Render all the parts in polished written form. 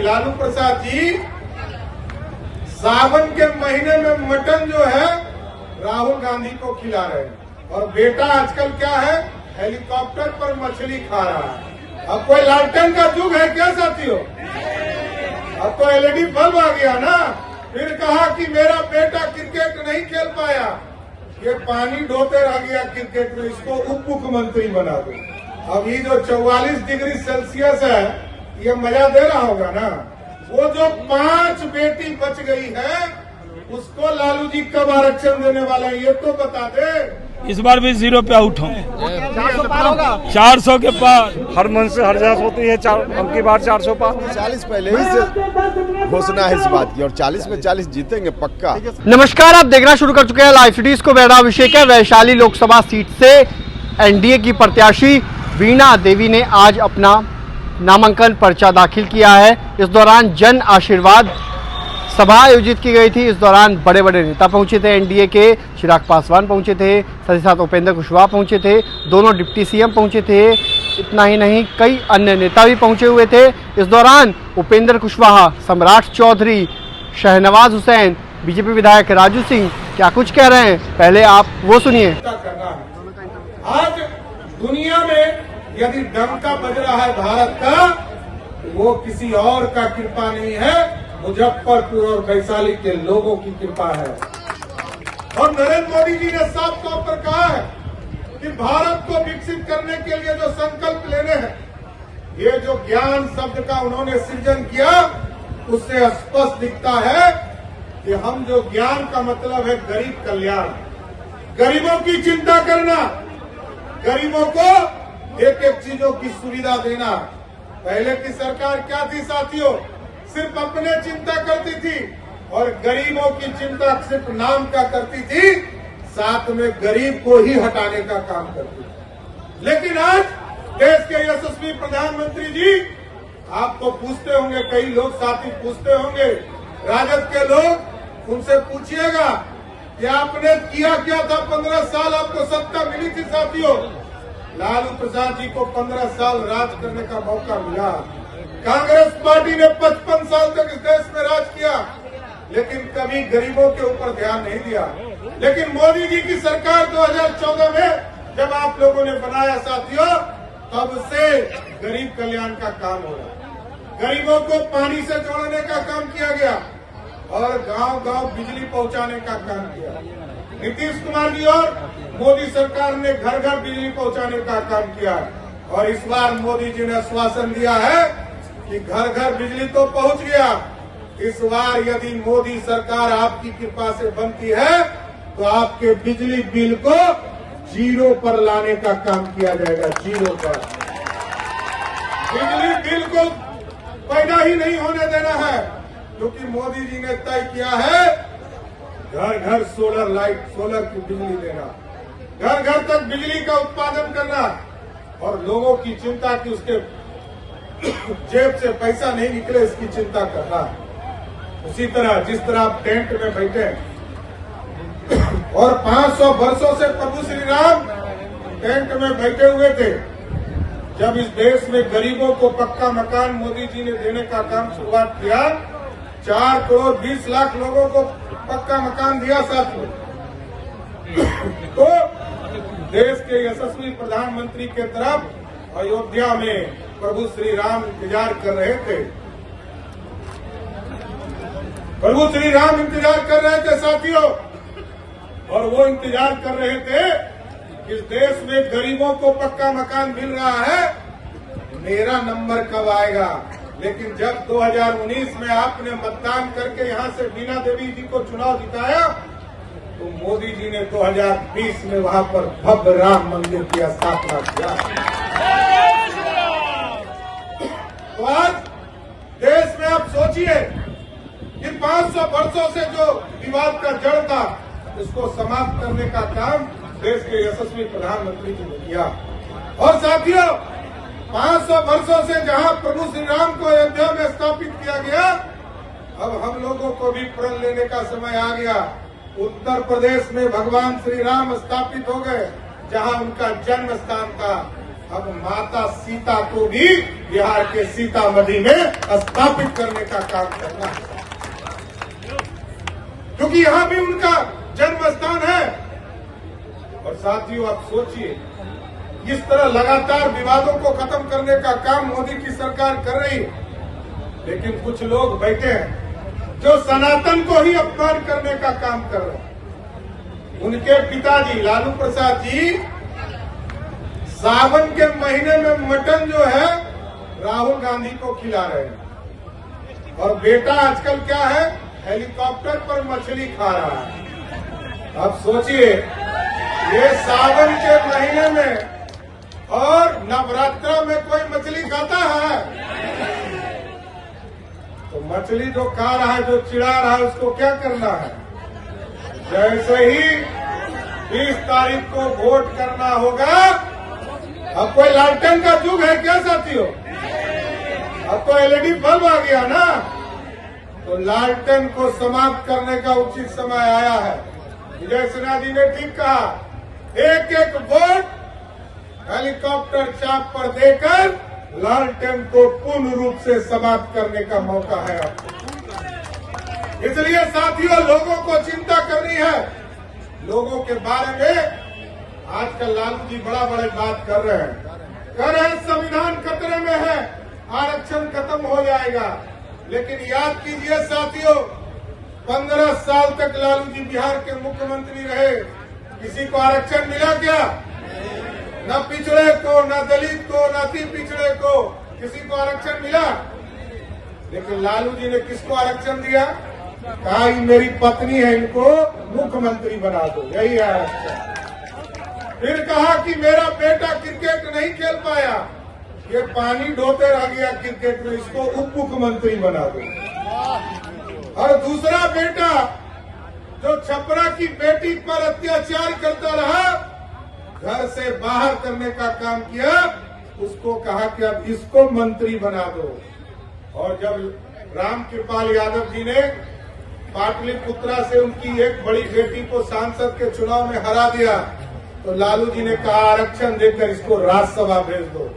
लालू प्रसाद जी सावन के महीने में मटन जो है राहुल गांधी को खिला रहे हैं और बेटा आजकल क्या है, हेलीकॉप्टर पर मछली खा रहा है। अब कोई लालटेन का युग है क्या साथियों? अब तो एलईडी बल्ब आ गया ना। फिर कहा कि मेरा बेटा क्रिकेट नहीं खेल पाया, ये पानी ढोते रह गया क्रिकेट में, इसको उप मुख्यमंत्री बना दो। अब ये जो 44 डिग्री सेल्सियस है ये मजा दे रहा होगा ना। वो जो 5 बेटी बच गई है उसको लालू जी कब आरक्षण देने वाला है ये तो बता दे। इस बार भी 0 पे आउट हूँ। 400 पार होगा, 400 के पार। हर मन से हरजास होती है, अब की बार 400 पार। 40 पहले ही से घोषणा है इस बात की और 40 में 40 जीतेंगे पक्का। नमस्कार, आप देखना शुरू कर चुके हैं लाइव सिटीज को। मेरा अभिषेक है। वैशाली लोकसभा सीट से एनडीए की प्रत्याशी वीणा देवी ने आज अपना नामांकन पर्चा दाखिल किया है। इस दौरान जन आशीर्वाद सभा आयोजित की गई थी। इस दौरान बड़े बड़े नेता पहुंचे थे। एनडीए के चिराग पासवान पहुंचे थे, साथ ही साथ उपेंद्र कुशवाहा पहुंचे थे, दोनों डिप्टी सीएम पहुंचे थे। इतना ही नहीं, कई अन्य नेता भी पहुंचे हुए थे। इस दौरान उपेंद्र कुशवाहा, सम्राट चौधरी, शहनवाज हुसैन, बीजेपी विधायक राजू सिंह क्या कुछ कह रहे हैं, पहले आप वो सुनिए। आज दुनिया में यदि डंका बज रहा है भारत का, वो किसी और का कृपा नहीं है, मुजफ्फरपुर और वैशाली के लोगों की कृपा है। और नरेंद्र मोदी जी ने साफ तौर पर कहा है कि भारत को विकसित करने के लिए जो संकल्प लेने हैं, ये जो ज्ञान शब्द का उन्होंने सृजन किया उससे स्पष्ट दिखता है कि हम जो ज्ञान का मतलब है गरीब कल्याण, गरीबों की चिंता करना, गरीबों को एक एक चीजों की सुविधा देना। पहले की सरकार क्या थी साथियों? सिर्फ अपने चिंता करती थी और गरीबों की चिंता सिर्फ नाम का करती थी, साथ में गरीब को ही हटाने का काम करती थी। लेकिन आज देश के यशस्वी प्रधानमंत्री जी, आपको पूछते होंगे, कई लोग साथी पूछते होंगे, राजद के लोग, उनसे पूछिएगा कि आपने किया क्या था 15 साल आपको सत्ता मिली थी साथियों। लालू प्रसाद जी को 15 साल राज करने का मौका मिला। कांग्रेस पार्टी ने 55 साल तक इस देश में राज किया, लेकिन कभी गरीबों के ऊपर ध्यान नहीं दिया। लेकिन मोदी जी की सरकार 2014 में जब आप लोगों ने बनाया साथियों, तब से गरीब कल्याण का काम हो रहा। गरीबों को पानी से जोड़ने का काम किया गया और गांव-गांव बिजली पहुंचाने का काम किया। नीतीश कुमार जी और मोदी सरकार ने घर घर बिजली पहुंचाने का काम किया और इस बार मोदी जी ने आश्वासन दिया है कि घर घर बिजली तो पहुंच गया। इस बार यदि मोदी सरकार आपकी कृपा से बनती है तो आपके बिजली बिल को 0 पर लाने का काम किया जाएगा। 0 पर बिजली बिल को पैदा ही नहीं होने देना है, क्योंकि मोदी जी ने तय किया है घर घर सोलर लाइट, सोलर की बिजली देना, घर घर तक बिजली का उत्पादन करना और लोगों की चिंता कि उसके जेब से पैसा नहीं निकले इसकी चिंता करना। उसी तरह जिस तरह आप टेंट में बैठे और 500 वर्षों से प्रभु श्री राम टेंट में बैठे हुए थे, जब इस देश में गरीबों को पक्का मकान मोदी जी ने देने का काम शुरुआत किया, 4 करोड़ 20 लाख लोगों को पक्का मकान दिया साथियों। तो देश के यशस्वी प्रधानमंत्री के तरफ अयोध्या में प्रभु श्री राम इंतजार कर रहे थे। प्रभु श्री राम इंतजार कर रहे थे साथियों, और वो इंतजार कर रहे थे कि इस देश में गरीबों को पक्का मकान मिल रहा है, मेरा नंबर कब आएगा। लेकिन जब 2019 में आपने मतदान करके यहां से वीणा देवी जी को चुनाव जिताया, तो मोदी जी ने 2020 में वहां पर भव्य राम मंदिर की स्थापना किया। तो आज देश में आप सोचिए कि 500 वर्षों से जो विवाद का जड़ था, इसको समाप्त करने का काम देश के यशस्वी प्रधानमंत्री जी ने किया। और साथियों, 500 वर्षों से जहां प्रभु श्री राम को अयोध्या में स्थापित किया गया, अब हम लोगों को भी प्रण लेने का समय आ गया। उत्तर प्रदेश में भगवान श्री राम स्थापित हो गए, जहां उनका जन्म स्थान था। अब माता सीता को भी बिहार के सीतामढ़ी में स्थापित करने का काम करना है, क्योंकि यहाँ भी उनका जन्म स्थान है। और साथियों, आप सोचिए, इस तरह लगातार विवादों को खत्म करने का काम मोदी की सरकार कर रही है, लेकिन कुछ लोग बैठे हैं जो सनातन को ही अपमान करने का काम कर रहे हैं। उनके पिताजी लालू प्रसाद जी सावन के महीने में मटन जो है राहुल गांधी को खिला रहे हैं, और बेटा आजकल क्या है, हेलीकॉप्टर पर मछली खा रहा है। अब सोचिए, ये सावन के महीने में और नवरात्र में कोई मछली खाता है? तो मछली जो खा रहा है, जो चिढ़ा रहा है, उसको क्या करना है? जैसे ही 20 तारीख को वोट करना होगा, अब कोई लालटेन का युग है क्या साथियों? अब तो एलईडी बल्ब आ गया ना, तो लालटेन को समाप्त करने का उचित समय आया है। विजय सिन्हा जी ने ठीक कहा, एक एक वोट हेलीकॉप्टर चाप पर देकर लालटेन को पूर्ण रूप से समाप्त करने का मौका है आपको। इसलिए साथियों, लोगों को चिंता करनी है, लोगों के बारे में। आजकल लालू जी बड़ा बात कर रहे हैं, संविधान खतरे में है, आरक्षण खत्म हो जाएगा। लेकिन याद कीजिए साथियों, 15 साल तक लालू जी बिहार के मुख्यमंत्री रहे, किसी को आरक्षण मिला क्या? न पिछड़े को, न दलित को, न अति पिछड़े को, किसी को आरक्षण मिला? लेकिन लालू जी ने किसको आरक्षण दिया? कहा मेरी पत्नी है, इनको मुख्यमंत्री बना दो, यही आरक्षण। फिर कहा कि मेरा बेटा क्रिकेट नहीं खेल पाया, ये पानी ढोते रह गया क्रिकेट में, इसको उप मुख्यमंत्री बना दो। और दूसरा बेटा जो छपरा की बेटी पर अत्याचार करता रहा, घर से बाहर करने का काम किया, उसको कहा कि अब इसको मंत्री बना दो। और जब रामकृपाल यादव जी ने पाटलिपुत्रा से उनकी एक बड़ी बेटी को सांसद के चुनाव में हरा दिया, तो लालू जी ने कहा आरक्षण देकर इसको राज्यसभा भेज दो।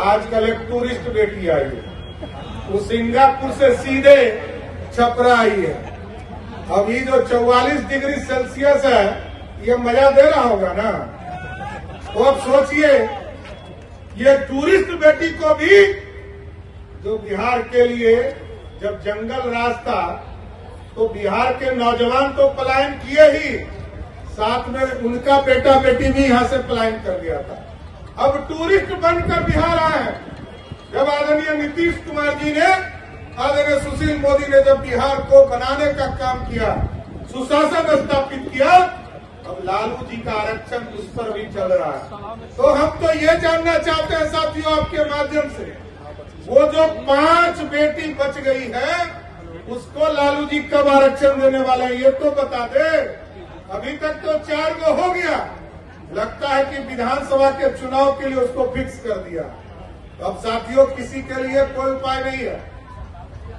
आजकल एक टूरिस्ट बेटी आई है, वो सिंगापुर से सीधे छपरा आई है। अभी जो 44 डिग्री सेल्सियस है, ये मजा दे रहा होगा ना? तो अब सोचिए, ये टूरिस्ट बेटी को भी, जो बिहार के लिए जब जंगल राज था तो बिहार के नौजवान तो पलायन किए ही, साथ में उनका बेटा बेटी भी यहां से पलायन कर गया था। अब टूरिस्ट बनकर बिहार आए हैं। जब आदरणीय नीतीश कुमार जी ने, आदरणीय सुशील मोदी ने जब बिहार को बनाने का काम किया, सुशासन स्थापित किया, अब लालू जी का आरक्षण उस पर भी चल रहा है। तो हम तो ये जानना चाहते हैं साथियों, आपके माध्यम से, वो जो 5 बेटी बच गई है, उसको लालू जी कब आरक्षण देने वाले हैं, ये तो बता दे। अभी तक तो 4 गो हो गया, लगता है कि विधानसभा के चुनाव के लिए उसको फिक्स कर दिया। तो अब साथियों, किसी के लिए कोई उपाय नहीं है,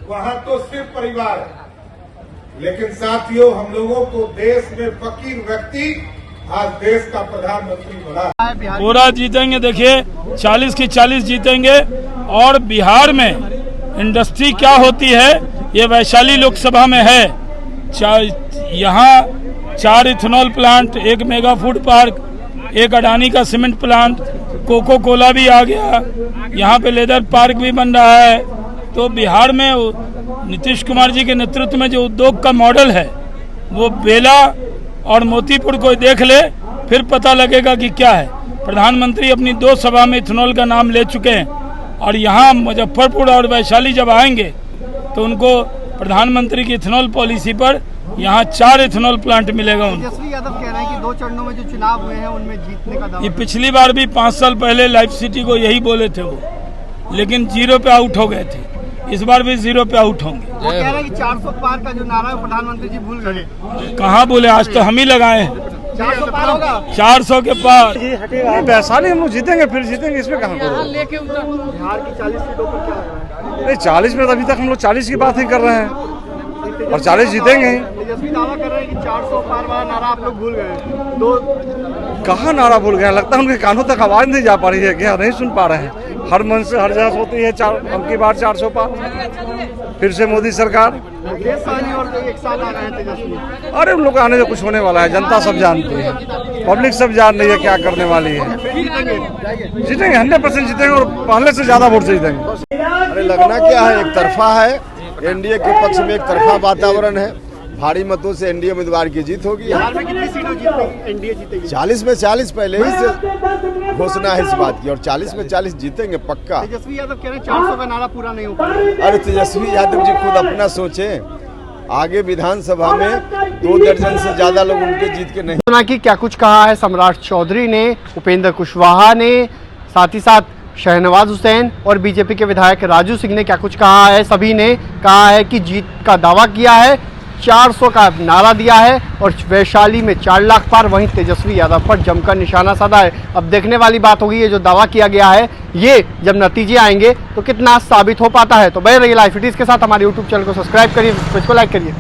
वहां तो सिर्फ परिवार है। लेकिन साथियों, हम लोगों को देश में फकीर व्यक्ति आज देश का प्रधानमंत्री बना। पूरा जीतेंगे, देखिए 40 की 40 जीतेंगे। और बिहार में इंडस्ट्री क्या होती है, ये वैशाली लोकसभा में है। यहाँ 4 ethanol plant, 1 mega food park, 1 Adani का सीमेंट प्लांट, कोको कोला भी आ गया, यहाँ पे लेदर पार्क भी बन रहा है। तो बिहार में नीतीश कुमार जी के नेतृत्व में जो उद्योग का मॉडल है, वो बेला और मोतीपुर को देख ले, फिर पता लगेगा कि क्या है। प्रधानमंत्री अपनी 2 सभा में इथेनॉल का नाम ले चुके हैं, और यहाँ मुजफ्फरपुर और वैशाली जब आएंगे तो उनको प्रधानमंत्री की इथेनॉल पॉलिसी पर यहाँ 4 इथेनॉल प्लांट मिलेगा उनको। तेजस्वी यादव कह रहे हैं कि 2 चरणों में जो चुनाव हुए हैं उनमें जीतने का दावा। ये पिछली बार भी 5 साल पहले लाइफ सिटी को यही बोले थे वो, लेकिन 0 पे आउट हो गए थे। इस बार भी 0 पे आउट होंगे। वो कह रहे हैं कि 400 पार का जो नारा है प्रधानमंत्री जी भूल गए। कहाँ बोले, आज तो हम ही लगाए हैं। 400 पार होगा, 400 के पार। वैशाली हम लोग जीतेंगे, फिर जीतेंगे, इसमें कहाँ लेके बिहार की 40 सीटों पर क्या लग रहा है? 40 में तो अभी तक हम लोग 40 की बात ही कर रहे हैं, और 40 जीतेंगे ही। तेजस्वी दावा कर रहे हैं कि 400 पार वाला नारा आप लोग भूल गए। कहाँ नारा भूल गए, लगता है उनके कानों तक आवाज नहीं जा पा रही है, क्या नहीं सुन पा रहे हैं। हर मन से हर जगह होती है अब की बार 400 पार, फिर से मोदी सरकार। और एक साल आ रहे हैं तेजस्वी। अरे उन लोग आने से कुछ होने वाला है, जनता सब जानती है, पब्लिक सब जान रही है क्या करने वाली है। जीतेंगे 100% जीतेंगे और पहले से ज्यादा वोट से जीतेंगे। अरे लगना क्या है, एक तरफा है, एनडीए के पक्ष में एक तरफा वातावरण है, भारी मतों से एनडीए उम्मीदवार की जीत होगी। बिहार में कितनी सीटों जीतेंगे एनडीए जीतेगी? 40 में 40 पहले ही से घोषणा है इस बात की, और 40 में 40 जीतेंगे पक्का। तेजस्वी यादव कह रहे हैं 400 का नारा पूरा नहीं हो पाएगा। अरे तेजस्वी यादव जी खुद अपना सोचें, आगे विधानसभा में 2 दर्जन से ज्यादा लोग उनके जीत के नहीं। सुना कि क्या कुछ कहा है सम्राट चौधरी ने, उपेंद्र कुशवाहा ने, साथ ही साथ शहनवाज हुसैन और बीजेपी के विधायक राजू सिंह ने क्या कुछ कहा है। सभी ने कहा है कि जीत का दावा किया है, 400 का नारा दिया है और वैशाली में 4 लाख पार। वहीं तेजस्वी यादव पर जमकर निशाना साधा है। अब देखने वाली बात होगी, ये जो दावा किया गया है ये जब नतीजे आएंगे तो कितना साबित हो पाता है। तो बने रहिए लाइव सिटीज के साथ, हमारे यूट्यूब चैनल को सब्सक्राइब करिए, इसको लाइक करिए।